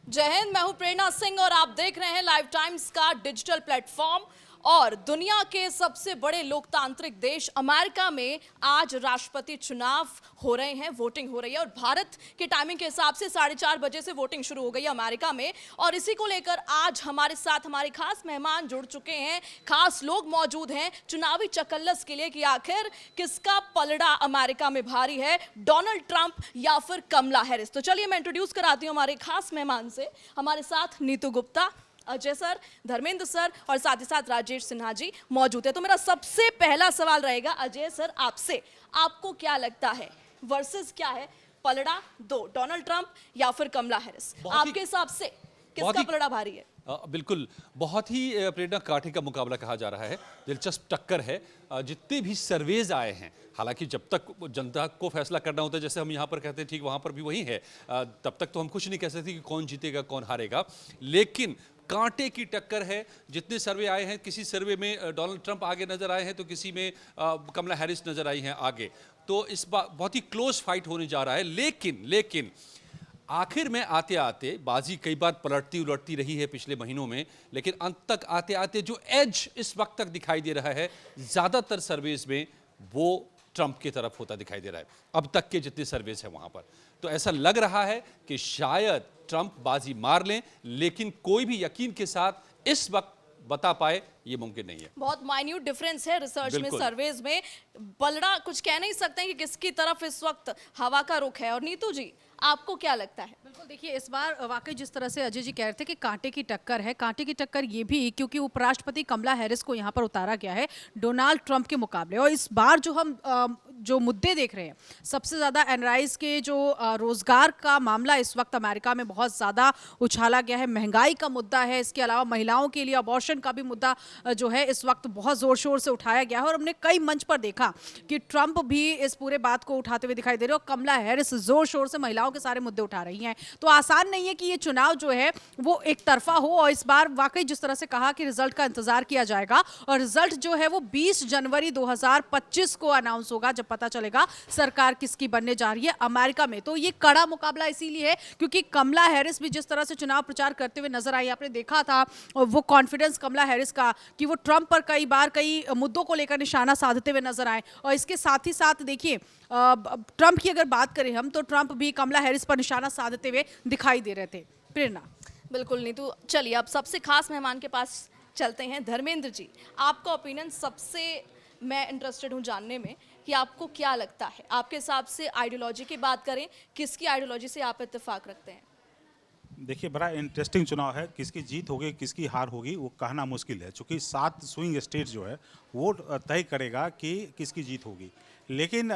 जय हिंद। मैं हूं प्रेरणा सिंह और आप देख रहे हैं लाइव टाइम्स का डिजिटल प्लेटफॉर्म। और दुनिया के सबसे बड़े लोकतांत्रिक देश अमेरिका में आज राष्ट्रपति चुनाव हो रहे हैं, वोटिंग हो रही है। और भारत के टाइमिंग के हिसाब से 4:30 बजे से वोटिंग शुरू हो गई है अमेरिका में। और इसी को लेकर आज हमारे साथ हमारे खास मेहमान जुड़ चुके हैं, खास लोग मौजूद हैं चुनावी चकल्लस के लिए कि आखिर किसका पलड़ा अमेरिका में भारी है, डोनाल्ड ट्रंप या फिर कमला हैरिस। तो चलिए मैं इंट्रोड्यूस कराती हूँ हमारे खास मेहमान से। हमारे साथ नीतू गुप्ता, अजय सर, धर्मेंद्र सर और साथ ही साथ राजेश सिन्हा जी मौजूद है। तो मेरा सबसे पहला सवाल रहेगा अजय सर आपसे, आपको क्या लगता है वर्सेस क्या है, पलड़ा दो डोनाल्ड ट्रंप या फिर कमला हैरिस? आपके हिसाब से किसका पलड़ा भारी है? बिल्कुल, बहुत ही प्रेरणा कांटे का मुकाबला कहा जा रहा है, दिलचस्प टक्कर है। जितने भी सर्वेज आए हैं, हालांकि जब तक जनता को फैसला करना होता है, जैसे हम यहाँ पर कहते हैं ठीक वहाँ पर भी वही है, तब तक तो हम कुछ नहीं कह सकते कि कौन जीतेगा कौन हारेगा। लेकिन कांटे की टक्कर है। जितने सर्वे आए हैं, किसी सर्वे में डोनाल्ड ट्रंप आगे नजर आए हैं तो किसी में कमला हैरिस नजर आई हैं आगे। तो इस बार बहुत ही क्लोज फाइट होने जा रहा है। लेकिन आखिर में आते आते बाजी कई बार पलटती उलटती रही है पिछले महीनों में, लेकिन अंत तक आते आते जो एज इस वक्त तक दिखाई दे रहा है ज्यादातर सर्वेज में वो ट्रंप की तरफ होता दिखाई दे रहा है, अब तक के जितने सर्वेज हैं वहां पर। तो ऐसा लग रहा है कि शायद ट्रंप बाजी मार लें, लेकिन कोई भी यकीन के साथ इस वक्त बता पाए ये मुमकिन नहीं है। बहुत माइन्यूट डिफरेंस है रिसर्च में, सर्वेज में। पलड़ा कुछ कह नहीं सकते कि किसकी तरफ इस वक्त हवा का रुख है। और नीतू जी, आपको क्या लगता है? बिल्कुल, देखिए इस बार वाकई जिस तरह से अजय जी कह रहे थे कि कांटे की टक्कर है, कांटे की टक्कर ये भी क्योंकि उपराष्ट्रपति कमला हैरिस को यहाँ पर उतारा गया है डोनाल्ड ट्रंप के मुकाबले। और इस बार जो हम जो मुद्दे देख रहे हैं, सबसे ज़्यादा एनराइज के जो रोजगार का मामला इस वक्त अमेरिका में बहुत ज़्यादा उछाला गया है, महंगाई का मुद्दा है, इसके अलावा महिलाओं के लिए अबॉर्शन का भी मुद्दा जो है इस वक्त बहुत जोर शोर से उठाया गया है। और हमने कई मंच पर देखा कि ट्रंप भी इस पूरे बात को उठाते हुए दिखाई दे रहे हो, कमला हैरिस जोर शोर से महिलाओं के सारे मुद्दे उठा रही हैं। तो आसान नहीं है कि ये चुनाव जो है वो एक तरफा हो। और इस बार वाकई जिस तरह से कहा कि रिजल्ट का इंतजार किया जाएगा, और रिजल्ट जो है वो 20 जनवरी 2025 को अनाउंस होगा, जब पता चलेगा सरकार किसकी बनने जा रही है अमेरिका में। तो ये कड़ा मुकाबला इसीलिए है क्योंकि कमला हैरिस भी जिस तरह से चुनाव प्रचार करते हुए नजर आई, आपने देखा था वो कॉन्फिडेंस कमला हैरिस का कि वो ट्रंप पर कई बार कई मुद्दों को लेकर निशाना साधते हुए नजर आए। और इसके साथ ही साथ देखिए ट्रंप की अगर बात करें हम, तो ट्रंप भी कमला हैरिस पर निशाना साधते हुए दिखाई दे रहे थे। प्रेरणा। बिल्कुल नीतू, चलिए अब सबसे खास मेहमान के पास चलते हैं। धर्मेंद्र जी, आपका ओपिनियन सबसे मैं इंटरेस्टेड हूं जानने में कि आपको क्या लगता है, आपके हिसाब से आइडियोलॉजी की बात करें, किसकी आइडियोलॉजी से आप इत्तेफाक रखते हैं? देखिए, बड़ा इंटरेस्टिंग चुनाव है। किसकी जीत होगी किसकी हार होगी वो कहना मुश्किल है, क्योंकि 7 स्विंग स्टेट जो है वो तय करेगा कि किसकी जीत होगी। लेकिन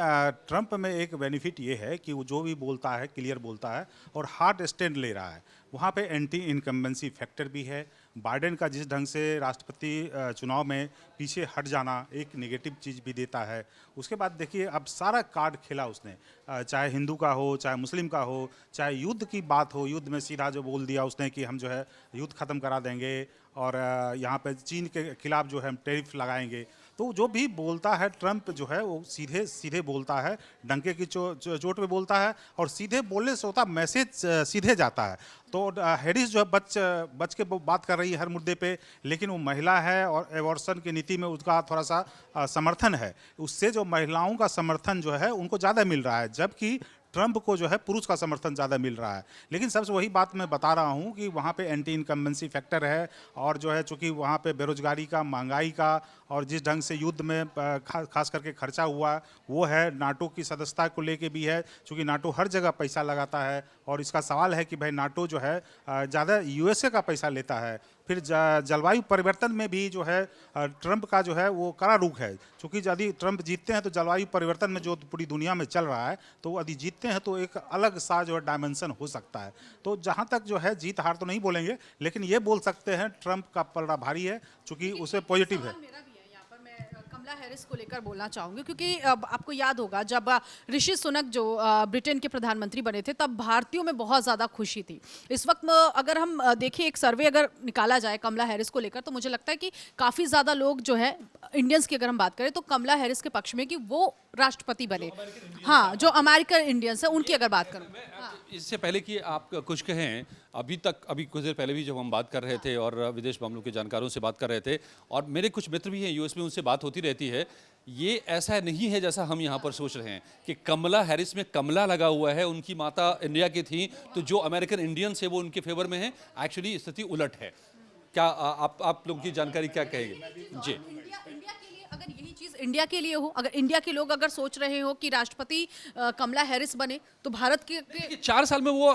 ट्रंप में एक बेनिफिट ये है कि वो जो भी बोलता है क्लियर बोलता है और हार्ड स्टैंड ले रहा है। वहाँ पे एंटी इनकम्बेंसी फैक्टर भी है। बाइडेन का जिस ढंग से राष्ट्रपति चुनाव में पीछे हट जाना एक नेगेटिव चीज़ भी देता है। उसके बाद देखिए अब सारा कार्ड खेला उसने, चाहे हिंदू का हो चाहे मुस्लिम का हो, चाहे युद्ध की बात हो, युद्ध में सीधा जो बोल दिया उसने कि हम जो है युद्ध ख़त्म करा देंगे और यहाँ पे चीन के खिलाफ जो है हम टैरिफ लगाएंगे। तो जो भी बोलता है ट्रंप जो है वो सीधे सीधे बोलता है, डंके की चोट पे बोलता है और सीधे बोलने से होता मैसेज सीधे जाता है। तो हैरिस जो है बच के बात कर रही है हर मुद्दे पे, लेकिन वो महिला है और एबॉर्शन की नीति में उसका थोड़ा सा समर्थन है। उससे जो महिलाओं का समर्थन जो है उनको ज़्यादा मिल रहा है, जबकि ट्रंप को जो है पुरुष का समर्थन ज़्यादा मिल रहा है। लेकिन सबसे वही बात मैं बता रहा हूँ कि वहाँ पे एंटी इनकम्बेंसी फैक्टर है और जो है चूँकि वहाँ पे बेरोजगारी का, महंगाई का और जिस ढंग से युद्ध में खास करके खर्चा हुआ वो है, नाटो की सदस्यता को लेके भी है, चूँकि नाटो हर जगह पैसा लगाता है और इसका सवाल है कि भाई नाटो जो है ज़्यादा यूएसए का पैसा लेता है। फिर जलवायु परिवर्तन में भी जो है ट्रंप का जो है वो कड़ा रुख है, क्योंकि यदि ट्रंप जीतते हैं तो जलवायु परिवर्तन में जो पूरी दुनिया में चल रहा है तो यदि जीतते हैं तो एक अलग सा जो है डायमेंशन हो सकता है। तो जहाँ तक जो है जीत हार तो नहीं बोलेंगे, लेकिन ये बोल सकते हैं ट्रंप का पलड़ा भारी है, क्योंकि उसे पॉजिटिव है। कमला हैरिस को लेकर बोलना चाहूंगी क्योंकि आपको याद होगा जब ऋषि सुनक जो ब्रिटेन के प्रधानमंत्री बने थे तब भारतीयों में बहुत ज़्यादा खुशी थी। इस वक्त अगर हम देखें एक सर्वे अगर निकाला जाए कमला हैरिस को लेकर, तो मुझे लगता है कि काफ़ी ज़्यादा लोग जो है इंडियंस की अगर हम बात करें तो कमला हैरिस के पक्ष में कि वो राष्ट्रपति बने। हाँ, जो अमेरिकन इंडियंस है उनकी अगर बात करूं। इससे पहले कि आप कुछ कहें, अभी कुछ देर पहले भी जब हम बात कर रहे थे और विदेश मामलों के जानकारों से बात कर रहे थे, और मेरे कुछ मित्र भी हैं यूएस में, उनसे बात होती रहती है, ये ऐसा नहीं है जैसा हम यहाँ पर सोच रहे हैं कि कमला हैरिस में कमला लगा हुआ है, उनकी माता इंडिया की थी, तो जो अमेरिकन इंडियंस है वो उनके फेवर में है। एक्चुअली स्थिति उलट है। क्या आप लोगों की जानकारी क्या कहेगी जी? इंडिया के लिए अगर यही चीज इंडिया के लिए हो, अगर इंडिया के लोग अगर सोच रहे हो कि राष्ट्रपति कमला हैरिस बने, तो भारत के 4 साल में वो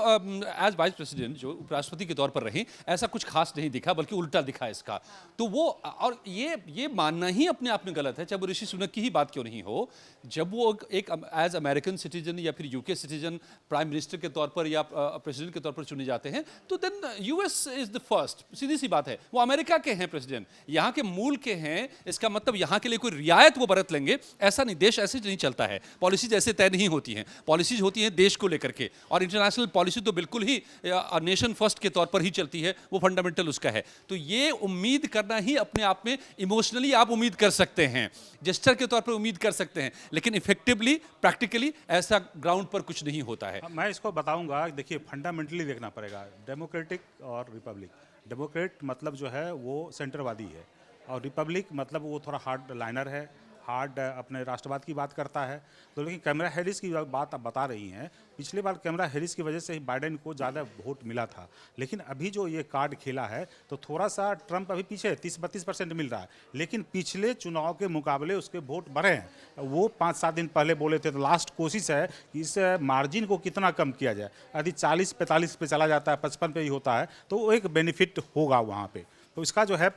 एज वाइस प्रेसिडेंट जो उपराष्ट्रपति के तौर पर रही, ऐसा कुछ खास नहीं दिखा, बल्कि उल्टा दिखा इसका। तो वो, और ये मानना ही अपने आप में गलत है, चाहे वो ऋषि सुनक की ही बात क्यों नहीं हो। जब वो एक एज अमेरिकन सिटीजन या फिर यूके सिटीजन प्राइम मिनिस्टर के तौर पर या प्रेसिडेंट के तौर पर चुने जाते हैं, तो then US is the first. सीधी सी बात है, वो अमेरिका के हैं प्रेसिडेंट, यहाँ के मूल के हैं। इसका मतलब यहाँ के लिए कोई रियायत वो बरत लेंगे ऐसा नहीं, देश ऐसे नहीं चलता है, पॉलिसीज ऐसे तय नहीं होती हैं। पॉलिसीज होती हैं देश को लेकर के, और इंटरनेशनल पॉलिसी तो बिल्कुल ही नेशन फर्स्ट के तौर पर ही चलती है, वो फंडामेंटल उसका है। तो ये उम्मीद करना ही अपने आप में, इमोशनली आप उम्मीद कर सकते हैं, जेस्चर के तौर पर उम्मीद कर सकते हैं, लेकिन इफेक्टिवली प्रैक्टिकली ऐसा ग्राउंड पर कुछ नहीं होता है। मैं इसको बताऊंगा, देखिए फंडामेंटली देखना पड़ेगा, डेमोक्रेटिक और रिपब्लिक। डेमोक्रेट मतलब जो है वो सेंटरवादी है, और रिपब्लिक मतलब वो थोड़ा हार्ड लाइनर है, हार्ड अपने राष्ट्रवाद की बात करता है। तो लेकिन कैमरा हैरिस की बात आप बता रही हैं, पिछले बार कैमरा हैरिस की वजह से ही बाइडेन को ज़्यादा वोट मिला था, लेकिन अभी जो ये कार्ड खेला है तो थोड़ा सा ट्रंप अभी पीछे है, 30-32% मिल रहा है, लेकिन पिछले चुनाव के मुकाबले उसके वोट बढ़े हैं। वो 5-7 दिन पहले बोले थे, तो लास्ट कोशिश है कि इस मार्जिन को कितना कम किया जाए। यदि 40-45 पे चला जाता है, 55 पे ही होता है, तो वो एक बेनिफिट होगा वहाँ पर। तो इसका जो है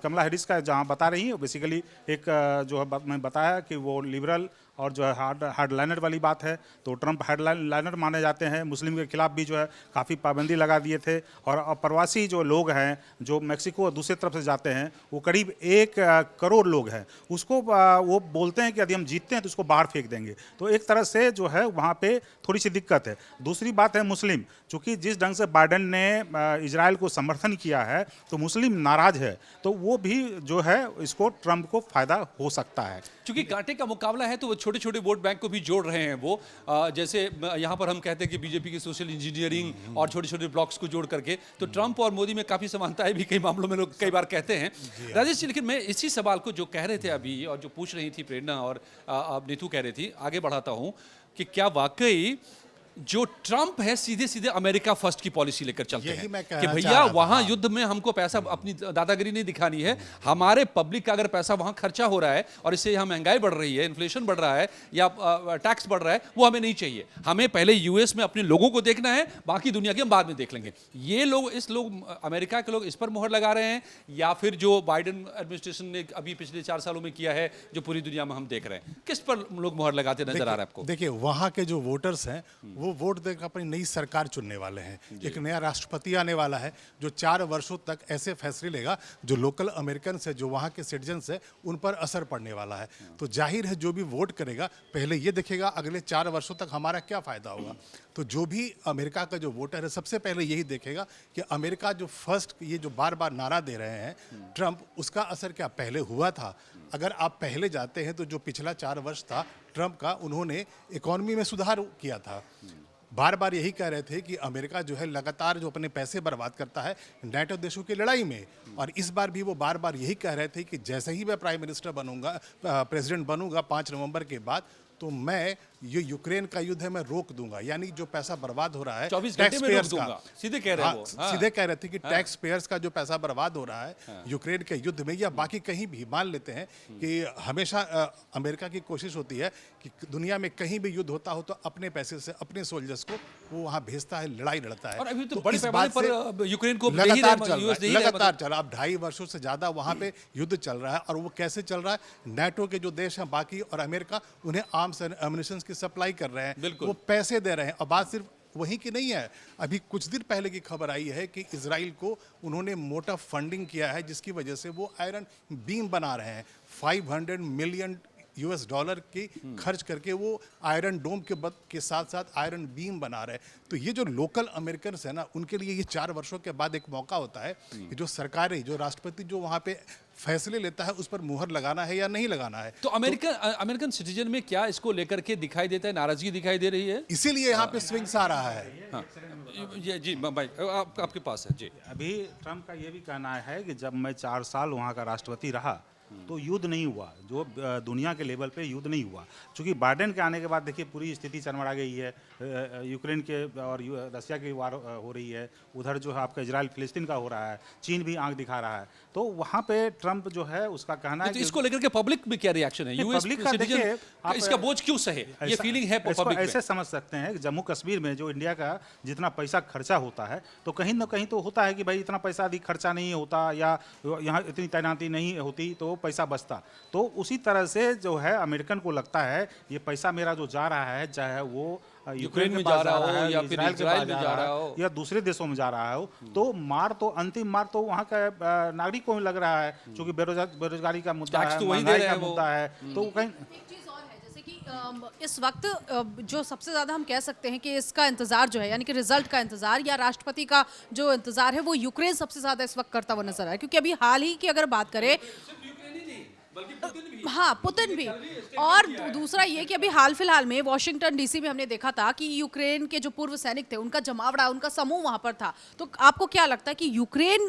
कमला हैरिस का जहाँ बता रही है, बेसिकली एक जो है मैं बताया कि वो लिबरल और जो है हार्ड लाइनर वाली बात है। तो ट्रंप हार्ड लाइनर माने जाते हैं, मुस्लिम के खिलाफ भी जो है काफ़ी पाबंदी लगा दिए थे। और प्रवासी जो लोग हैं जो मेक्सिको दूसरी तरफ से जाते हैं, वो करीब 1 करोड़ लोग हैं, उसको वो बोलते हैं कि यदि हम जीतते हैं तो उसको बाहर फेंक देंगे। तो एक तरह से जो है वहाँ पे थोड़ी सी दिक्कत है। दूसरी बात है मुस्लिम, चूँकि जिस ढंग से बाइडेन ने इजराइल को समर्थन किया है, तो मुस्लिम नाराज है, तो वो भी जो है इसको ट्रंप को फायदा हो सकता है। चूंकि कांटे का मुकाबला है, तो वो छोटे छोटे वोट बैंक को भी जोड़ रहे हैं। वो जैसे यहाँ पर हम कहते हैं कि बीजेपी की सोशल इंजीनियरिंग और छोटे छोटे ब्लॉक्स को जोड़ करके, तो ट्रंप और मोदी में काफ़ी समानताएं भी कई मामलों में लोग कई बार कहते हैं। राजेश जी, लेकिन मैं इसी सवाल को जो कह रहे थे अभी और जो पूछ रही थी प्रेरणा और नीतू कह रही थी, आगे बढ़ाता हूँ कि क्या वाकई जो ट्रंप है सीधे सीधे अमेरिका फर्स्ट की पॉलिसी लेकर चलते हैं कि भैया वहां युद्ध में हमको पैसा, अपनी दादागिरी नहीं दिखानी है, हमारे पब्लिक का अगर पैसा वहां खर्चा हो रहा है और इससे यहाँ महंगाई बढ़ रही है, इन्फ्लेशन बढ़ रहा है या टैक्स बढ़ रहा है, वो हमें नहीं चाहिए। हमें पहले यूएस में अपने लोगों को देखना है, बाकी दुनिया के हम बाद में देख लेंगे। ये लोग अमेरिका के लोग इस पर मोहर लगा रहे हैं, या फिर जो बाइडेन एडमिनिस्ट्रेशन ने अभी पिछले 4 सालों में किया है, जो पूरी दुनिया में हम देख रहे हैं, किस पर लोग मोहर लगाते नजर आ रहा है आपको? देखिए, वहाँ के जो वोटर्स हैं वो वोट देकर अपनी नई सरकार चुनने वाले हैं। एक नया राष्ट्रपति आने वाला है जो 4 वर्षों तक ऐसे फैसले लेगा जो लोकल अमेरिकन है, जो वहाँ के सिटीजन्स है, उन पर असर पड़ने वाला है। तो जाहिर है जो भी वोट करेगा पहले ये देखेगा अगले 4 वर्षों तक हमारा क्या फ़ायदा होगा। तो जो भी अमेरिका का जो वोटर है सबसे पहले यही देखेगा कि अमेरिका जो फर्स्ट, ये जो बार बार नारा दे रहे हैं ट्रंप, उसका असर क्या पहले हुआ था। अगर आप पहले जाते हैं तो जो पिछला 4 वर्ष था ट्रंप का, उन्होंने इकॉनमी में सुधार किया था। बार बार यही कह रहे थे कि अमेरिका जो है लगातार जो अपने पैसे बर्बाद करता है नेटो देशों की लड़ाई में, और इस बार भी वो बार बार यही कह रहे थे कि जैसे ही मैं प्राइम मिनिस्टर बनूंगा, प्रेसिडेंट बनूंगा 5 नवंबर के बाद, तो मैं ये यूक्रेन का युद्ध है मैं रोक दूंगा। यानी जो पैसा बर्बाद हो रहा है 24 घंटे में रोक दूंगा, सीधे कह रहे हैं वो। सीधे कह रहे थे कि टैक्स पेयर्स का जो पैसा बर्बाद हो रहा है यूक्रेन के युद्ध में या बाकी कहीं भी, मान लेते हैं कि हमेशा अमेरिका की कोशिश होती है कि दुनिया में कहीं भी युद्ध होता हो तो अपने पैसे से अपने सोल्जर्स को वो वहाँ भेजता है, लड़ाई लड़ता है। और अभी तो बड़े पैमाने पर यूक्रेन को लगातार चल रहा, अब 2.5 वर्षों से ज्यादा वहाँ पे युद्ध चल रहा है। और वो कैसे चल रहा है, नेटो के जो देश हैं बाकी और अमेरिका उन्हें आर्म्स एंड एम्युनिशंस की सप्लाई कर रहे हैं, वो पैसे दे रहे हैं। और बात सिर्फ वहीं की नहीं है, अभी कुछ दिन पहले की खबर आई है कि इजराइल को उन्होंने मोटा फंडिंग किया है, जिसकी वजह से वो आयरन बीम बना रहे हैं। $500 मिलियन US डॉलर की खर्च करके वो आयरन डोम के साथ साथ आयरन बीम बना रहे हैं। तो ये जो लोकल अमेरिकन है ना, उनके लिए ये 4 वर्षों के बाद एक मौका होता है कि जो सरकारें, जो राष्ट्रपति जो वहाँ पे फैसले लेता है उस पर मुहर लगाना है या नहीं लगाना है। तो अमेरिकन सिटीजन में क्या इसको लेकर के दिखाई देता है, नाराजगी दिखाई दे रही है? इसीलिए यहाँ पे स्विंग्स आ रहा है। हाँ, ये जी भाई आपके पास है जी। अभी ट्रम्प का ये भी कहना है कि जब मैं 4 साल वहाँ का राष्ट्रपति रहा तो युद्ध नहीं हुआ, जो दुनिया के लेवल पे युद्ध नहीं हुआ। चूँकि बाइडेन के आने के बाद देखिए पूरी स्थिति चरमरा गई है, यूक्रेन के और रसिया की वार हो रही है, उधर जो है आपका इजराइल फिलिस्तीन का हो रहा है, चीन भी आंख दिखा रहा है। तो वहाँ पे ट्रम्प जो है उसका कहना है तो कि इसको लेकर के पब्लिक में क्या रिएक्शन है? यूएस पब्लिक का देखिए, आप इसका बोझ क्यों सहे? ये फीलिंग है इसको पब्लिक में। ऐसे समझ सकते हैं कि जम्मू कश्मीर में जो इंडिया का जितना पैसा खर्चा होता है, तो कहीं ना कहीं तो होता है कि भाई इतना पैसा अधिक खर्चा नहीं होता या यहाँ इतनी तैनाती नहीं होती तो पैसा बचता। तो उसी तरह से जो है अमेरिकन को लगता है ये पैसा मेरा जो जा रहा है, चाहे वो यूक्रेन में जा रहा हो या फिर इजराइल में जा रहा हो या दूसरे देशों में जा रहा हो, तो अंतिम मार तो वहाँ का नागरिक को भी लग रहा है, क्योंकि बेरोजगारी का मुद्दा है, महंगाई का मुद्दा है। तो कहीं एक चीज और है, जैसे कि इस वक्त जो सबसे ज्यादा हम कह सकते हैं कि इसका इंतजार जो है, यानी कि रिजल्ट का इंतजार या राष्ट्रपति का जो इंतजार है, वो यूक्रेन सबसे ज्यादा इस वक्त करता हुआ नजर आ रहा है। क्योंकि अभी हाल ही की अगर बात करें, हाँ पुतिन भी, और दूसरा ये कि अभी हाल फिलहाल में वॉशिंगटन डीसी में हमने देखा था कि यूक्रेन के जो पूर्व सैनिक थे उनका जमावड़ा, उनका समूह वहां पर था। तो आपको क्या लगता है कि यूक्रेन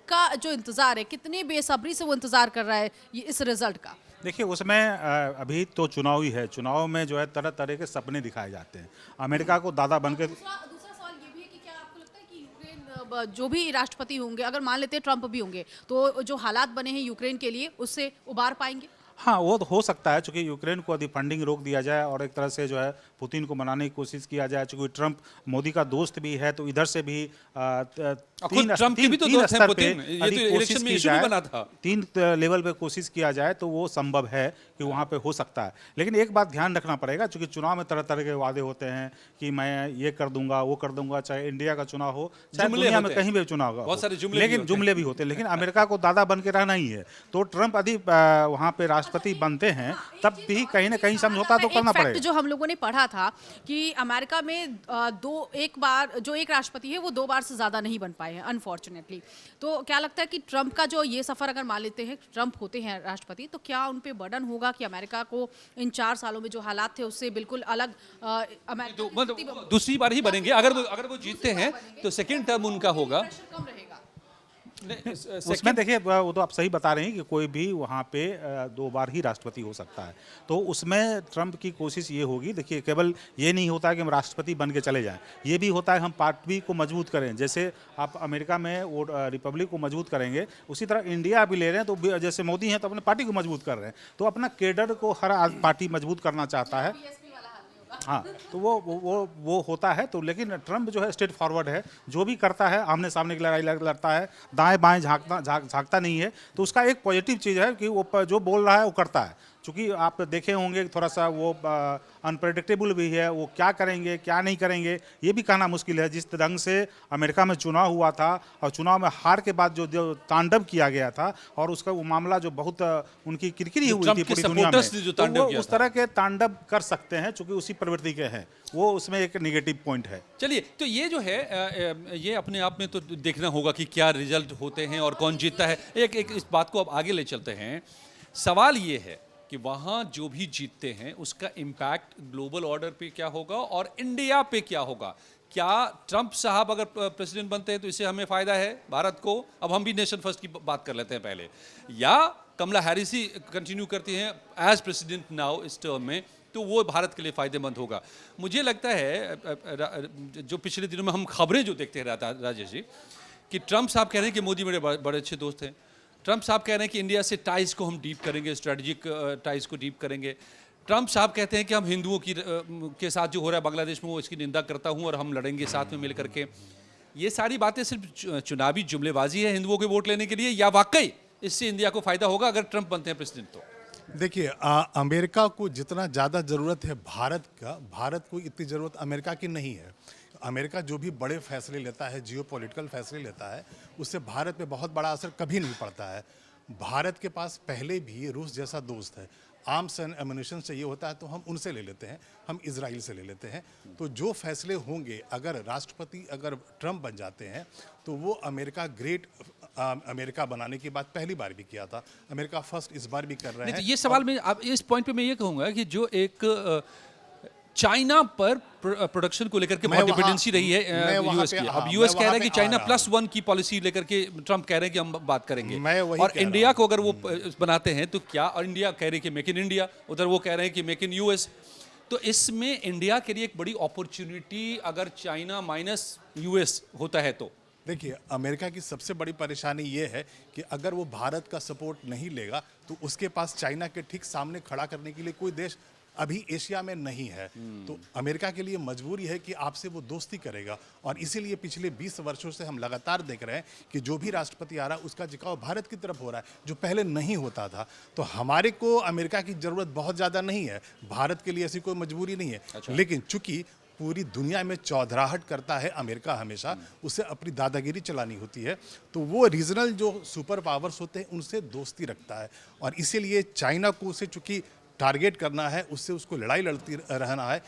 का जो इंतजार है, कितनी बेसब्री से वो इंतजार कर रहा है इस रिजल्ट का? देखिए उसमें अभी तो चुनाव ही है, चुनाव में जो है तरह तरह के सपने दिखाए जाते हैं। अमेरिका को दादा बनकर दूसरा सवाल ये भी है कि क्या आपको लगता है कि यूक्रेन जो भी राष्ट्रपति होंगे, अगर मान लेते हैं ट्रंप भी होंगे, तो जो हालात बने हैं यूक्रेन के लिए उससे उबार पाएंगे? हाँ, वो तो हो सकता है, चूंकि यूक्रेन को यदि फंडिंग रोक दिया जाए और एक तरह से जो है पुतिन को मनाने की कोशिश किया जाए, चूंकि ट्रंप मोदी का दोस्त भी है, तो इधर से भी ट्रंप के भी तो दोस्त हैं पुतिन, ये तो इलेक्शन में इशू भी बना था। 3 लेवल पे कोशिश किया जाए तो वो संभव है कि वहाँ पे हो सकता है। लेकिन एक बात ध्यान रखना पड़ेगा, चूंकि चुनाव में तरह तरह के वादे होते हैं कि मैं ये कर दूंगा, वो कर दूंगा, चाहे इंडिया का चुनाव हो, चाहे दुनिया में कहीं भी चुनाव हो, बहुत सारे जुमले भी होते हैं। लेकिन अमेरिका को दादा बन के रहना ही है, तो ट्रंप यदि वहाँ पे राष्ट्रपति बनते हैं तब भी कहीं ना कहीं समझौता तो करना पड़ेगा। जो हम लोगों ने पढ़ा था कि अमेरिका में एक राष्ट्रपति है वो 2 बार से ज्यादा नहीं बन पाए हैं अनफॉर्चुनेटली। तो क्या लगता है कि ट्रंप का जो ये सफर अगर मान लेते हैं ट्रंप होते हैं राष्ट्रपति, तो क्या उन पे बर्डन होगा कि अमेरिका को इन 4 सालों में जो हालात थे उससे बिल्कुल अलग मतलब दूसरी बार ही बनेंगे? अगर वो जीतते हैं तो सेकेंड टर्म उनका होगा, कम रहेगा? उसमें देखिए वो तो आप सही बता रहे हैं कि कोई भी वहाँ पे 2 बार ही राष्ट्रपति हो सकता है। तो उसमें ट्रंप की कोशिश ये होगी, देखिए केवल ये नहीं होता है कि हम राष्ट्रपति बन के चले जाएं, ये भी होता है हम पार्टी को मजबूत करें। जैसे आप अमेरिका में वो रिपब्लिक को मजबूत करेंगे, उसी तरह इंडिया भी ले रहे हैं, तो जैसे मोदी हैं तो अपने पार्टी को मजबूत कर रहे हैं, तो अपना केडर को हर पार्टी मजबूत करना चाहता है। हाँ, तो वो होता है। तो लेकिन ट्रंप जो है स्ट्रेट फॉरवर्ड है, जो भी करता है आमने सामने की लड़ाई लड़ता है, दाएं बाएं झांकता नहीं है। तो उसका एक पॉजिटिव चीज़ है कि वो जो बोल रहा है वो करता है। चूँकि आप देखे होंगे थोड़ा सा वो अनप्रेडिक्टेबल भी है, वो क्या करेंगे क्या नहीं करेंगे ये भी कहना मुश्किल है। जिस ढंग से अमेरिका में चुनाव हुआ था और चुनाव में हार के बाद जो तांडव किया गया था, और उसका वो मामला जो बहुत उनकी किरकिरी हुई थी पूरी दुनिया में, तो वो उस तरह के तांडव कर सकते हैं, चूँकि उसी प्रवृत्ति के हैं, वो उसमें एक नेगेटिव पॉइंट है। चलिए, तो ये जो है ये अपने आप में तो देखना होगा कि क्या रिजल्ट होते हैं और कौन जीतता है। एक इस बात को अब आगे ले चलते हैं। सवाल ये है कि वहाँ जो भी जीतते हैं उसका इम्पैक्ट ग्लोबल ऑर्डर पे क्या होगा और इंडिया पे क्या होगा। क्या ट्रंप साहब अगर प्रेसिडेंट बनते हैं तो इससे हमें फ़ायदा है भारत को? अब हम भी नेशन फर्स्ट की बात कर लेते हैं पहले। या कमला हैरिस ही कंटिन्यू करती हैं एज प्रेसिडेंट नाउ इस टर्म में, तो वो भारत के लिए फ़ायदेमंद होगा। मुझे लगता है जो पिछले दिनों में हम खबरें जो देखते हैं राजेश जी, कि ट्रंप साहब कह रहे हैं कि मोदी मेरे बड़े अच्छे दोस्त हैं। ट्रंप साहब कह रहे हैं कि इंडिया से टाइज को हम डीप करेंगे, स्ट्रेटजिक टाइज को डीप करेंगे। ट्रंप साहब कहते हैं कि हम हिंदुओं के साथ जो हो रहा है बांग्लादेश में वो इसकी निंदा करता हूं और हम लड़ेंगे साथ में मिल करके। ये सारी बातें सिर्फ चुनावी जुमलेबाजी है हिंदुओं के वोट लेने के लिए, या वाकई इससे इंडिया को फायदा होगा अगर ट्रंप बनते हैं प्रेसिडेंट? तो देखिए, अमेरिका को जितना ज़्यादा ज़रूरत है भारत को इतनी ज़रूरत अमेरिका की नहीं है। अमेरिका जो भी बड़े फैसले लेता है, जियोपॉलिटिकल फैसले लेता है, उससे भारत पे बहुत बड़ा असर कभी नहीं पड़ता है। भारत के पास पहले भी रूस जैसा दोस्त है। आर्म्स एंड एम्यूनिशन चाहिए होता है तो हम उनसे ले लेते हैं, हम इजराइल से ले लेते हैं। तो जो फैसले होंगे, अगर राष्ट्रपति अगर ट्रंप बन जाते हैं तो वो अमेरिका ग्रेट अमेरिका बनाने की बात पहली बार भी किया था, अमेरिका फर्स्ट इस बार भी कर रहे नहीं हैं। तो ये सवाल में अब इस पॉइंट पे मैं ये कहूंगा कि जो एक चाइना पर प्रोडक्शन को लेकर के मैं बहुत वहाँ- डिपेंडेंसी रही है मैं वहाँ यूएस पे- की। हाँ, अब यूएस मैं कह रहा है वहाँ कि पे चाइना आ रहा +1 की पॉलिसी लेकर के ट्रंप कह रहे हैं कि हम बात करेंगे। मैं वही और कह रहा इंडिया हूँ। को अगर वो बनाते हैं तो क्या, और इंडिया कह रही है कि मेक इन इंडिया, उधर वो कह रहे हैं कि मेक इन यूएस। तो इसमें इंडिया के लिए एक बड़ी अपॉर्चुनिटी अगर चाइना माइनस यूएस होता है तो। देखिए, अमेरिका की सबसे बड़ी परेशानी ये है कि अगर वो भारत का सपोर्ट नहीं लेगा तो उसके पास चाइना के ठीक सामने खड़ा करने के लिए कोई देश अभी एशिया में नहीं है। तो अमेरिका के लिए मजबूरी है कि आपसे वो दोस्ती करेगा, और इसीलिए पिछले 20 वर्षों से हम लगातार देख रहे हैं कि जो भी राष्ट्रपति आ रहा है उसका झुकाव भारत की तरफ हो रहा है, जो पहले नहीं होता था। तो हमारे को अमेरिका की ज़रूरत बहुत ज़्यादा नहीं है, भारत के लिए ऐसी कोई मजबूरी नहीं है। लेकिन चूंकि पूरी दुनिया में चौधराहट करता है अमेरिका हमेशा, उसे अपनी दादागिरी चलानी होती है, तो वो रीजनल जो सुपर पावर्स होते हैं उनसे दोस्ती रखता है, और इसीलिए चाइना को उसे चूंकि टारगेट करना है, उससे उसको लड़ाई लड़ती रहना है,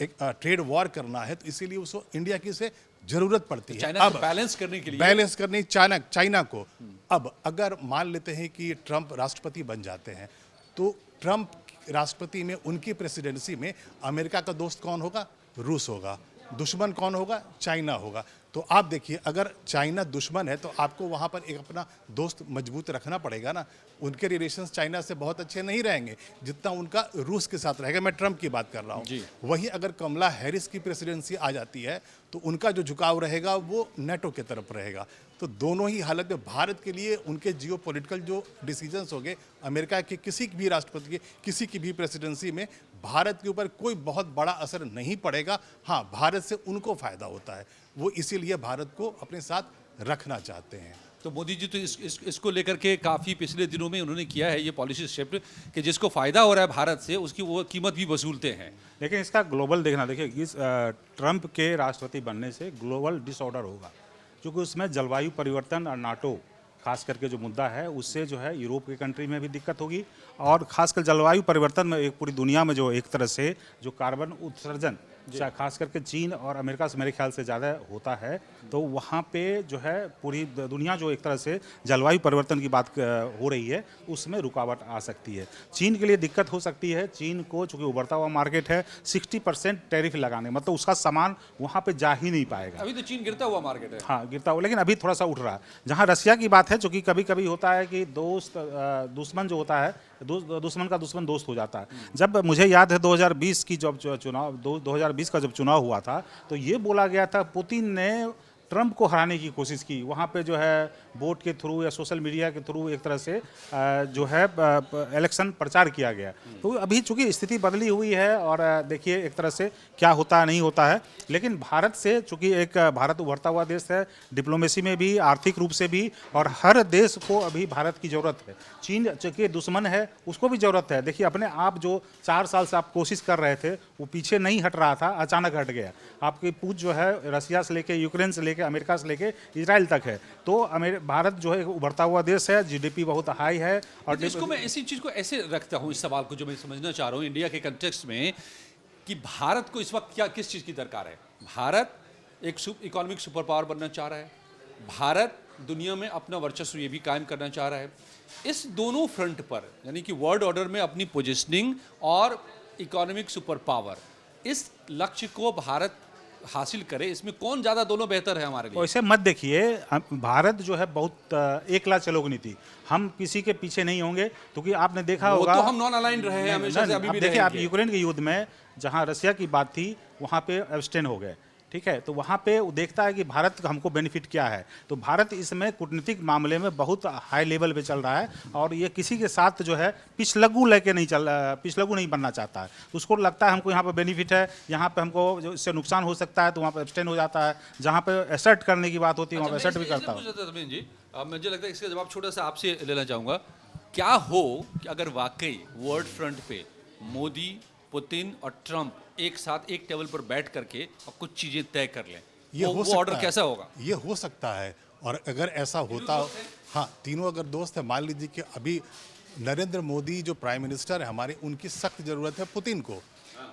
एक ट्रेड वॉर करना है, तो इसीलिए उसको इंडिया की से जरूरत पड़ती है। चाइना को बैलेंस करने के लिए, बैलेंस करने चाइना को। अब अगर मान लेते हैं कि ट्रंप राष्ट्रपति बन जाते हैं तो ट्रंप राष्ट्रपति में, उनकी प्रेसिडेंसी में अमेरिका का दोस्त कौन होगा? रूस होगा। दुश्मन कौन होगा? चाइना होगा। तो आप देखिए, अगर चाइना दुश्मन है तो आपको वहाँ पर एक अपना दोस्त मजबूत रखना पड़ेगा ना। उनके रिलेशंस चाइना से बहुत अच्छे नहीं रहेंगे जितना उनका रूस के साथ रहेगा। मैं ट्रंप की बात कर रहा हूँ। वहीं अगर कमला हैरिस की प्रेसिडेंसी आ जाती है तो उनका जो झुकाव रहेगा वो नेटो के तरफ रहेगा। तो दोनों ही हालत में भारत के लिए उनके जियोपॉलिटिकल जो डिसीजंस हो गए, अमेरिका के किसी भी राष्ट्रपति के किसी की भी प्रेसिडेंसी में भारत के ऊपर कोई बहुत बड़ा असर नहीं पड़ेगा। हाँ, भारत से उनको फायदा होता है, वो इसीलिए भारत को अपने साथ रखना चाहते हैं। तो मोदी जी तो इसको लेकर के काफ़ी पिछले दिनों में उन्होंने किया है ये पॉलिसी शिफ्ट कि जिसको फ़ायदा हो रहा है भारत से उसकी वो कीमत भी वसूलते हैं। लेकिन इसका ग्लोबल देखना, देखिए इस ट्रंप के राष्ट्रपति बनने से ग्लोबल डिसऑर्डर होगा, क्योंकि उसमें जलवायु परिवर्तन और नाटो खास करके जो मुद्दा है उससे जो है यूरोप की कंट्री में भी दिक्कत होगी, और खासकर जलवायु परिवर्तन में एक पूरी दुनिया में जो एक तरह से जो कार्बन उत्सर्जन खास करके चीन और अमेरिका से मेरे ख्याल से ज़्यादा होता है, तो वहाँ पे जो है पूरी दुनिया जो एक तरह से जलवायु परिवर्तन की बात हो रही है उसमें रुकावट आ सकती है। चीन के लिए दिक्कत हो सकती है। चीन को चूँकि उभरता हुआ मार्केट है, 60% टैरिफ लगाने, मतलब उसका सामान वहाँ पे जा ही नहीं पाएगा। अभी तो चीन गिरता हुआ मार्केट है। हाँ, गिरता हुआ, लेकिन अभी थोड़ा सा उठ रहा है। जहाँ रशिया की बात है, चूँकि कभी कभी होता है कि दुश्मन जो होता है, दुश्मन का दुश्मन दोस्त हो जाता है। जब मुझे याद है 2020 की जब चुनाव 2020 का जब चुनाव हुआ था तो ये बोला गया था पुतिन ने ट्रंप को हराने की कोशिश की, वहाँ पे जो है वोट के थ्रू या सोशल मीडिया के थ्रू एक तरह से जो है इलेक्शन प्रचार किया गया। तो अभी चूंकि स्थिति बदली हुई है और देखिए एक तरह से क्या होता है नहीं होता है, लेकिन भारत से चूंकि एक भारत उभरता हुआ देश है, डिप्लोमेसी में भी, आर्थिक रूप से भी, और हर देश को अभी भारत की ज़रूरत है। चीन चूँकि दुश्मन है उसको भी ज़रूरत है। देखिए अपने आप जो 4 साल से आप कोशिश कर रहे थे वो पीछे नहीं हट रहा था, अचानक हट गया। आपकी पूछ जो है रशिया से लेके, यूक्रेन से लेके, अमेरिका से लेके इजराइल तक है। तो भारत जो है एक उभरता हुआ देश है, जीडीपी बहुत हाई है। और इसको मैं इसी चीज़ को ऐसे रखता हूँ, इस सवाल को जो मैं समझना चाह रहा हूँ इंडिया के कंटेक्स्ट में, कि भारत को इस वक्त क्या किस चीज़ की दरकार है। भारत एक इकोनॉमिक सुपर पावर बनना चाह रहा है, भारत दुनिया में अपना वर्चस्व ये भी कायम करना चाह रहा है। इस दोनों फ्रंट पर, यानी कि वर्ल्ड ऑर्डर में अपनी पोजिशनिंग और इकोनॉमिक सुपर पावर, इस लक्ष्य को भारत हासिल करे, इसमें कौन ज़्यादा दोनों बेहतर है हमारे लिए? वैसे मत देखिए, भारत जो है बहुत एकला चलोगे नीति, हम किसी के पीछे नहीं होंगे, क्योंकि आपने देखा होगा तो हम नॉन अलाइंड रहे हैं हमेशा से, अभी भी देखिए आप रहेंगे। यूक्रेन के युद्ध में जहां रशिया की बात थी वहां पे एब्सटेन हो गए, ठीक है। तो वहाँ पे वो देखता है कि भारत का हमको बेनिफिट क्या है। तो भारत इसमें कूटनीतिक मामले में बहुत हाई लेवल पे चल रहा है, और ये किसी के साथ जो है पिछलग्गू लेके नहीं पिछलग्गू नहीं बनना चाहता है। उसको लगता है हमको यहाँ पे बेनिफिट है, यहाँ पे हमको जो इससे नुकसान हो सकता है तो वहाँ पे एब्सटेन हो जाता है। जहाँ पे एसेट करने की बात होती है वहाँ पे एसेट भी करता है। जी, मुझे लगता है इसका जवाब छोटा सा आपसे लेना चाहूँगा। क्या हो कि अगर वाकई वर्ल्ड फ्रंट पे मोदी, पुतिन और ट्रंप एक साथ एक टेबल पर बैठ करके और कुछ चीजें तय कर लें, वो ऑर्डर कैसा होगा? ये हो सकता है, और अगर ऐसा होता, हाँ, तीनों अगर दोस्त है, मान लीजिए कि अभी नरेंद्र मोदी जो प्राइम मिनिस्टर है हमारे, उनकी सख्त ज़रूरत है पुतिन को,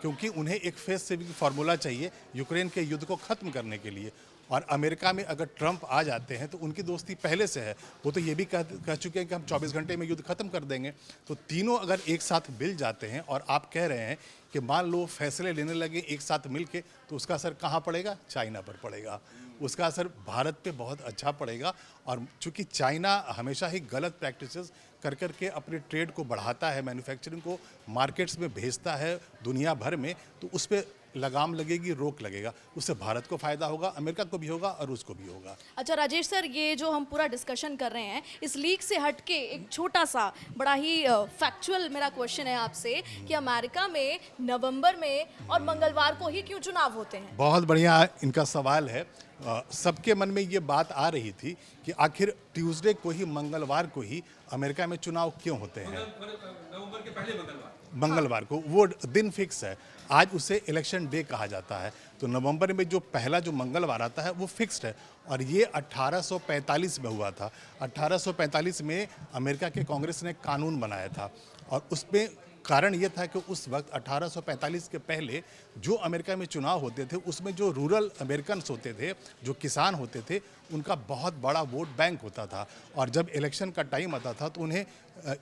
क्योंकि उन्हें एक फेस सेविंग फार्मूला चाहिए यूक्रेन के युद्ध को ख़त्म करने के लिए। और अमेरिका में अगर ट्रंप आ जाते हैं तो उनकी दोस्ती पहले से है, वो तो ये भी कह चुके हैं कि हम 24 घंटे में युद्ध खत्म कर देंगे। तो तीनों अगर एक साथ मिल जाते हैं और आप कह रहे हैं कि मान लो फैसले लेने लगे एक साथ मिल के, तो उसका असर कहाँ पड़ेगा? चाइना पर पड़ेगा। उसका असर भारत पे बहुत अच्छा पड़ेगा। और चूंकि चाइना हमेशा ही गलत प्रैक्टिसेस कर कर के अपने ट्रेड को बढ़ाता है, मैन्युफैक्चरिंग को मार्केट्स में भेजता है दुनिया भर में, तो उस पर लगाम लगेगी, रोक लगेगा। उससे भारत को फायदा होगा, अमेरिका को भी होगा और रूस को भी होगा। अच्छा राजेश सर, ये जो हम पूरा डिस्कशन कर रहे हैं, इस लीक से हटके एक छोटा सा बड़ा ही फैक्चुअल मेरा क्वेश्चन है आपसे कि अमेरिका में नवंबर में और मंगलवार को ही क्यों चुनाव होते हैं? बहुत बढ़िया इनका सवाल है। सबके मन में ये बात आ रही थी कि आखिर ट्यूसडे को ही, मंगलवार को ही अमेरिका में चुनाव क्यों होते हैं? नवंबर के पहले मंगलवार को वो दिन फिक्स है, आज उसे इलेक्शन डे कहा जाता है। तो नवंबर में जो पहला जो मंगलवार आता है वो फिक्स्ड है, और ये 1845 में हुआ था। 1845 में अमेरिका के कांग्रेस ने कानून बनाया था, और उसमें कारण ये था कि उस वक्त 1845 के पहले जो अमेरिका में चुनाव होते थे उसमें जो रूरल अमेरिकन्स होते थे, जो किसान होते थे, उनका बहुत बड़ा वोट बैंक होता था। और जब इलेक्शन का टाइम आता था तो उन्हें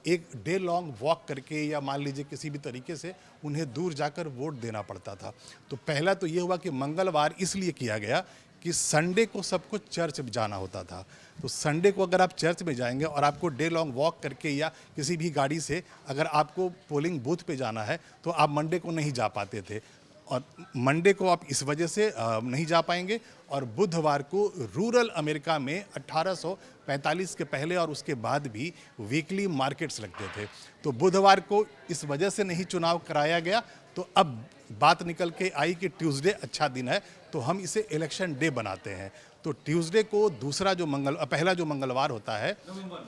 एक डे लॉन्ग वॉक करके या मान लीजिए किसी भी तरीके से उन्हें दूर जाकर वोट देना पड़ता था। तो पहला तो ये हुआ कि मंगलवार इसलिए किया गया कि संडे को सबको चर्च जाना होता था। तो संडे को अगर आप चर्च में जाएंगे और आपको डे लॉन्ग वॉक करके या किसी भी गाड़ी से अगर आपको पोलिंग बूथ पे जाना है तो आप मंडे को नहीं जा पाते थे, और मंडे को आप इस वजह से नहीं जा पाएंगे। और बुधवार को रूरल अमेरिका में 1845 के पहले और उसके बाद भी वीकली मार्केट्स लगते थे, तो बुधवार को इस वजह से नहीं चुनाव कराया गया। तो अब बात निकल के आई कि ट्यूसडे अच्छा दिन है, तो हम इसे इलेक्शन डे बनाते हैं। तो ट्यूसडे को पहला जो मंगलवार होता है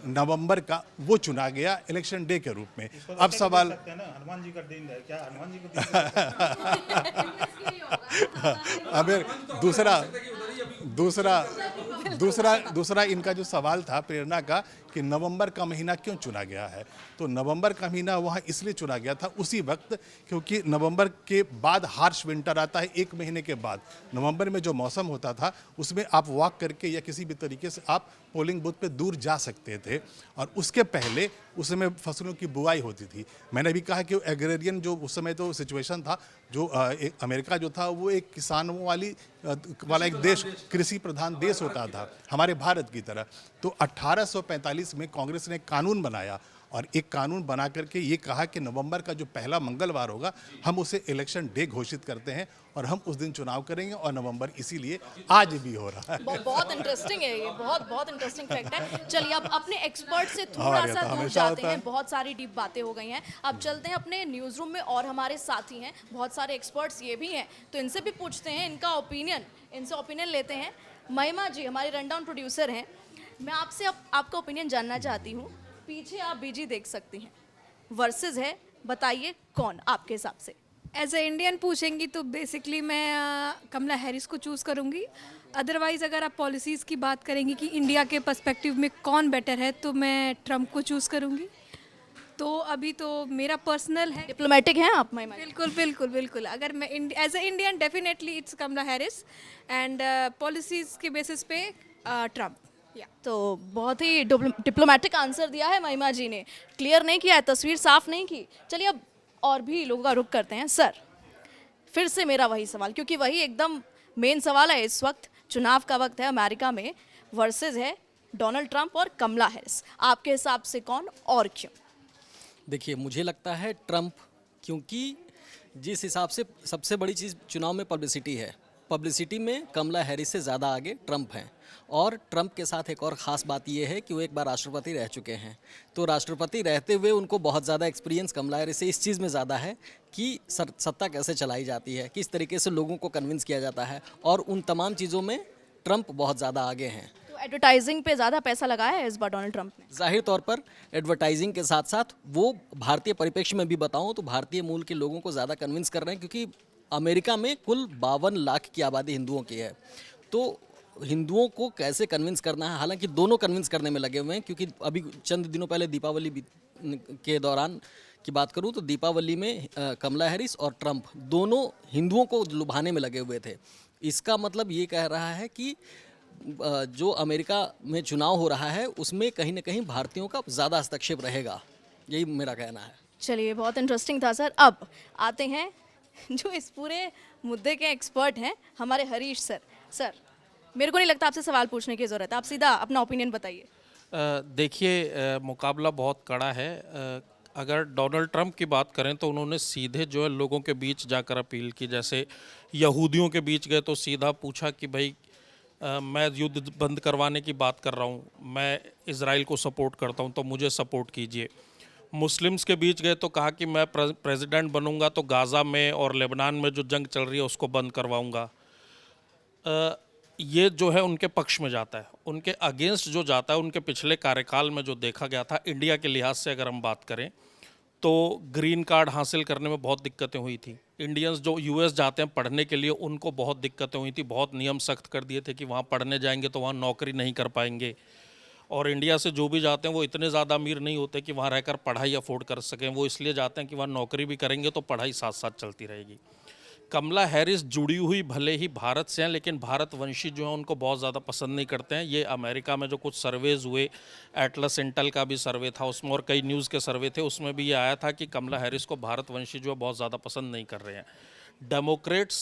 नवंबर का, वो चुना गया इलेक्शन डे के रूप में। अब सवाल हनुमान जी का दिन है क्या? हनुमान जी को अब दूसरा इनका जो सवाल था प्रेरणा का कि नवंबर का महीना क्यों चुना गया है, तो नवंबर का महीना वहाँ इसलिए चुना गया था उसी वक्त, क्योंकि नवंबर के बाद हार्श विंटर आता है, एक महीने के बाद। नवंबर में जो मौसम होता था उसमें आप वॉक करके या किसी भी तरीके से आप पोलिंग बूथ पे दूर जा सकते थे, और उसके पहले उस समय फसलों की बुआई होती थी। मैंने भी कहा कि एग्रेरियन जो उस समय तो सिचुएशन था, जो अमेरिका जो था वो एक किसानों वाला एक देश, कृषि प्रधान देश होता था हमारे भारत की तरह। तो 1845 में कांग्रेस ने कानून बनाया, और एक कानून बना करके ये कहा कि नवंबर का जो पहला मंगलवार होगा हम उसे इलेक्शन डे घोषित करते हैं, और हम उस दिन चुनाव करेंगे, और नवंबर इसीलिए आज भी हो रहा है। बहुत इंटरेस्टिंग है ये, बहुत इंटरेस्टिंग फैक्ट है। चलिए अब अपने एक्सपर्ट से थोड़ा हमारे सा यहाँ तो दूर हमेशा जाते होता हैं, है। बहुत सारी डीप बातें हो गई हैं। अब चलते हैं अपने न्यूज़ रूम में, और हमारे साथी हैं बहुत सारे एक्सपर्ट्स ये भी हैं, तो इनसे भी पूछते हैं इनका ओपिनियन, इनसे ओपिनियन लेते हैं। महिमा जी हमारी रनडाउन प्रोड्यूसर हैं, मैं आपसे आपका ओपिनियन जानना चाहती हूँ। पीछे आप बीजी देख सकती हैं, वर्सेस है, बताइए कौन आपके हिसाब से? एज ए इंडियन पूछेंगी तो बेसिकली मैं कमला हैरिस को चूज़ करूँगी। अदरवाइज़ अगर आप पॉलिसीज़ की बात करेंगी कि इंडिया के पर्सपेक्टिव में कौन बेटर है, तो मैं ट्रम्प को चूज़ करूँगी। तो अभी तो मेरा पर्सनल है। डिप्लोमेटिक हैं आप महिमा? बिल्कुल। अगर मैं as a Indian definitely it's Kamala Harris, and policies के बेसिस पे ट्रम्प। तो बहुत ही डिप्लोमेटिक आंसर दिया है महिमा जी ने, क्लियर नहीं किया है, तस्वीर साफ नहीं की। चलिए अब और भी लोगों का रुख करते हैं। सर फिर से मेरा वही सवाल, क्योंकि वही एकदम मेन सवाल है। इस वक्त चुनाव का वक्त है अमेरिका में, वर्सेस है डोनाल्ड ट्रंप और कमला हैरिस, आपके हिसाब से कौन और क्यों? देखिए, मुझे लगता है ट्रंप, क्योंकि जिस हिसाब से सबसे बड़ी चीज़ चुनाव में पब्लिसिटी है, पब्लिसिटी में कमला हैरिस से ज़्यादा आगे ट्रंप हैं। और ट्रंप के साथ एक और ख़ास बात यह है कि वो एक बार राष्ट्रपति रह चुके हैं, तो राष्ट्रपति रहते हुए उनको बहुत ज़्यादा एक्सपीरियंस कमला हैरिस से इस चीज़ में ज़्यादा है कि सत्ता कैसे चलाई जाती है, किस तरीके से लोगों को कन्विंस किया जाता है, और उन तमाम चीज़ों में ट्रंप बहुत ज़्यादा आगे हैं। तो एडवर्टाइजिंग पे ज़्यादा पैसा लगाया है इस बार डोनाल्ड ट्रंप ने? जाहिर तौर पर एडवर्टाइजिंग के साथ साथ वो भारतीय परिप्रेक्ष्य में भी बताऊं तो भारतीय मूल के लोगों को ज़्यादा कन्विंस कर रहे हैं, क्योंकि अमेरिका में कुल 52 लाख की आबादी हिंदुओं की है। तो हिंदुओं को कैसे कन्विंस करना है, हालांकि दोनों कन्विंस करने में लगे हुए हैं, क्योंकि अभी चंद दिनों पहले दीपावली भी के दौरान की बात करूं तो दीपावली में कमला हैरिस और ट्रंप दोनों हिंदुओं को लुभाने में लगे हुए थे। इसका मतलब ये कह रहा है कि जो अमेरिका में चुनाव हो रहा है उसमें कहीं ना कहीं भारतीयों का ज़्यादा हस्तक्षेप रहेगा, यही मेरा कहना है। चलिए, बहुत इंटरेस्टिंग था सर। अब आते हैं जो इस पूरे मुद्दे के एक्सपर्ट हैं, हमारे हरीश सर। सर, मेरे को नहीं लगता आपसे सवाल पूछने की ज़रूरत है, आप सीधा अपना ओपिनियन बताइए। देखिए, मुकाबला बहुत कड़ा है। अगर डोनाल्ड ट्रंप की बात करें तो उन्होंने सीधे जो है लोगों के बीच जाकर अपील की। जैसे यहूदियों के बीच गए तो सीधा पूछा कि भाई मैं युद्ध बंद करवाने की बात कर रहा हूँ, मैं इज़राइल को सपोर्ट करता हूँ, तो मुझे सपोर्ट कीजिए। मुस्लिम्स के बीच गए तो कहा कि मैं प्रेसिडेंट बनूंगा तो गाज़ा में और लेबनान में जो जंग चल रही है उसको बंद करवाऊंगा। ये जो है उनके पक्ष में जाता है। उनके अगेंस्ट जो जाता है, उनके पिछले कार्यकाल में जो देखा गया था, इंडिया के लिहाज से अगर हम बात करें तो ग्रीन कार्ड हासिल करने में बहुत दिक्कतें हुई थी। इंडियंस जो यूएस जाते हैं पढ़ने के लिए, उनको बहुत दिक्कतें हुई थी। बहुत नियम सख्त कर दिए थे कि वहाँ पढ़ने जाएंगे तो वहाँ नौकरी नहीं कर पाएंगे। और इंडिया से जो भी जाते हैं वो इतने ज़्यादा अमीर नहीं होते कि वहाँ रहकर पढ़ाई अफोर्ड कर सकें। वो इसलिए जाते हैं कि वहाँ नौकरी भी करेंगे तो पढ़ाई साथ साथ चलती रहेगी। कमला हैरिस जुड़ी हुई भले ही भारत से हैं, लेकिन भारतवंशी जो हैं उनको बहुत ज़्यादा पसंद नहीं करते हैं। ये अमेरिका में जो कुछ सर्वेज हुए, एटलस इंटेल का भी सर्वे था उसमें, और कई न्यूज़ के सर्वे थे, उसमें भी ये आया था कि कमला हैरिस को भारतवंशी जो है बहुत ज़्यादा पसंद नहीं कर रहे हैं। डेमोक्रेट्स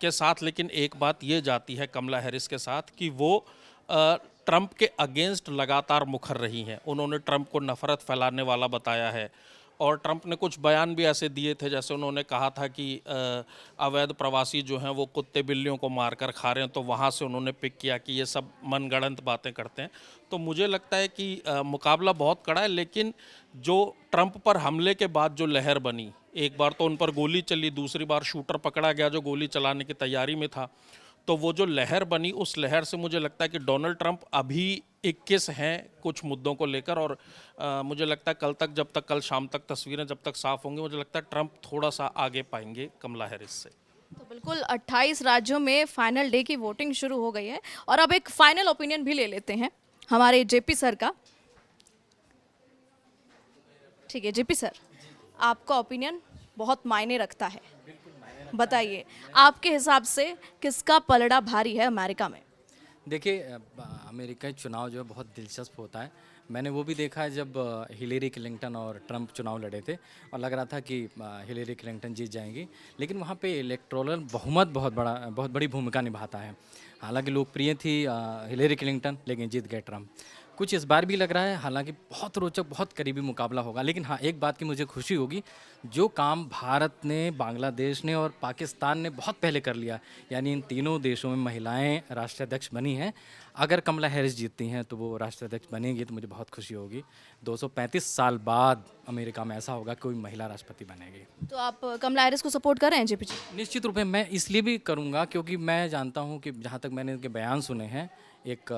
के साथ लेकिन एक बात ये जाती है कमला हैरिस के साथ कि वो ट्रंप के अगेंस्ट लगातार मुखर रही हैं। उन्होंने ट्रंप को नफ़रत फैलाने वाला बताया है, और ट्रंप ने कुछ बयान भी ऐसे दिए थे, जैसे उन्होंने कहा था कि अवैध प्रवासी जो हैं वो कुत्ते बिल्लियों को मारकर खा रहे हैं, तो वहाँ से उन्होंने पिक किया कि ये सब मनगढ़ंत बातें करते हैं। तो मुझे लगता है कि मुकाबला बहुत कड़ा है, लेकिन जो ट्रंप पर हमले के बाद जो लहर बनी, एक बार तो उन पर गोली चली, दूसरी बार शूटर पकड़ा गया जो गोली चलाने की तैयारी में था, तो वो जो लहर बनी, उस लहर से मुझे लगता है कि डोनाल्ड ट्रंप अभी 21 हैं कुछ मुद्दों को लेकर। और मुझे लगता है कल शाम तक तस्वीरें जब तक साफ होंगी, मुझे लगता है ट्रंप थोड़ा सा आगे पाएंगे कमला हैरिस से। तो बिल्कुल 28 राज्यों में फाइनल डे की वोटिंग शुरू हो गई है, और अब एक फाइनल ओपिनियन भी ले लेते हैं हमारे जेपी सर का। ठीक है जेपी सर, आपका ओपिनियन बहुत मायने रखता है, बताइए आपके हिसाब से किसका पलड़ा भारी है अमेरिका में? देखिए, अमेरिका चुनाव जो है बहुत दिलचस्प होता है। मैंने वो भी देखा है जब हिलेरी क्लिंटन और ट्रंप चुनाव लड़े थे, और लग रहा था कि हिलेरी क्लिंटन जीत जाएंगी, लेकिन वहाँ पे इलेक्टोरल बहुमत बहुत बड़ी भूमिका निभाता है। हालांकि लोकप्रिय थी हिलेरी क्लिंटन, लेकिन जीत गए ट्रंप। कुछ इस बार भी लग रहा है, हालांकि बहुत रोचक, बहुत करीबी मुकाबला होगा। लेकिन हाँ, एक बात की मुझे खुशी होगी, जो काम भारत ने, बांग्लादेश ने और पाकिस्तान ने बहुत पहले कर लिया, यानी इन तीनों देशों में महिलाएं राष्ट्राध्यक्ष बनी हैं। अगर कमला हैरिस जीतती हैं तो वो राष्ट्राध्यक्ष बनेंगी, तो मुझे बहुत खुशी होगी। 235 साल बाद अमेरिका में ऐसा होगा, कोई महिला राष्ट्रपति बनेगी। तो आप कमला हैरिस को सपोर्ट कर रहे हैं जेपी जी? निश्चित रूप में मैं इसलिए भी करूंगा क्योंकि मैं जानता हूं कि जहां तक मैंने इनके बयान सुने हैं, एक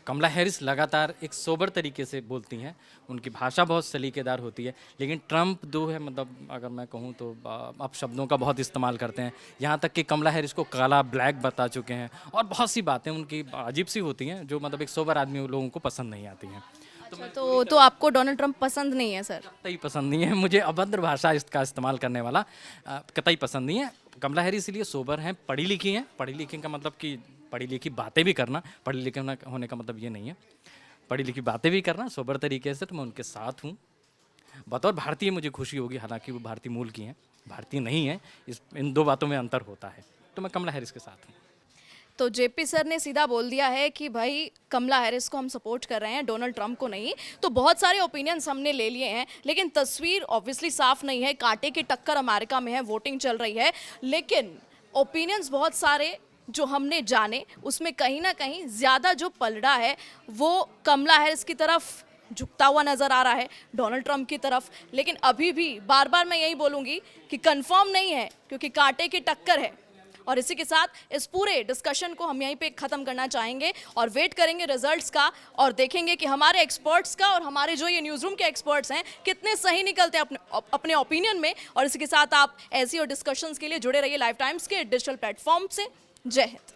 कमला हैरिस लगातार एक सोबर तरीके से बोलती हैं, उनकी भाषा बहुत सलीकेदार होती है। लेकिन ट्रंप जो है, मतलब अगर मैं कहूं तो अब शब्दों का बहुत इस्तेमाल करते हैं, यहाँ तक कि कमला हैरिस को काला ब्लैक बता चुके हैं, और बहुत सी बातें उनकी अजीब सी होती हैं जो मतलब एक सोबर आदमी लोगों को पसंद नहीं आती हैं। अच्छा, तो आपको डोनाल्ड ट्रंप पसंद नहीं है सर? कतई पसंद नहीं है मुझे, अभद्र भाषा इसका इस्तेमाल करने वाला कतई पसंद नहीं है। कमला हैरिस इसलिए सोबर हैं, पढ़ी लिखी हैं। पढ़ी लिखी का मतलब कि पढ़ी लिखी बातें भी करना, पढ़ी लिखे होने का मतलब ये नहीं है। पढ़ी लिखी बातें भी करना सोबर तरीके से, तो मैं उनके साथ हूँ। बतौर भारतीय मुझे खुशी होगी, हालांकि वो भारतीय मूल की हैं, भारतीय नहीं है, इन दो बातों में अंतर होता है। तो मैं कमला हैरिस के साथ हूँ। तो जेपी सर ने सीधा बोल दिया है कि भाई कमला हैरिस को हम सपोर्ट कर रहे हैं, डोनाल्ड ट्रंप को नहीं। तो बहुत सारे ओपिनियंस हमने ले लिए हैं, लेकिन तस्वीर ऑब्वियसली साफ नहीं है। कांटे की टक्कर अमेरिका में है, वोटिंग चल रही है, लेकिन ओपिनियंस बहुत सारे जो हमने जाने, उसमें कहीं ना कहीं ज़्यादा जो पलड़ा है वो कमला हैरिस की तरफ झुकता हुआ नज़र आ रहा है, डोनाल्ड ट्रंप की तरफ। लेकिन अभी भी बार बार मैं यही बोलूँगी कि कंफर्म नहीं है, क्योंकि कांटे की टक्कर है। और इसी के साथ इस पूरे डिस्कशन को हम यहीं पे ख़त्म करना चाहेंगे और वेट करेंगे रिजल्ट्स का, और देखेंगे कि हमारे एक्सपर्ट्स का और हमारे जो ये न्यूज़ रूम के एक्सपर्ट्स हैं कितने सही निकलते हैं अपने ओपिनियन में। और इसी के साथ आप ऐसी और डिस्कशंस के लिए जुड़े रहिए लाइव टाइम्स के डिजिटल प्लेटफॉर्म से। जय हिंद।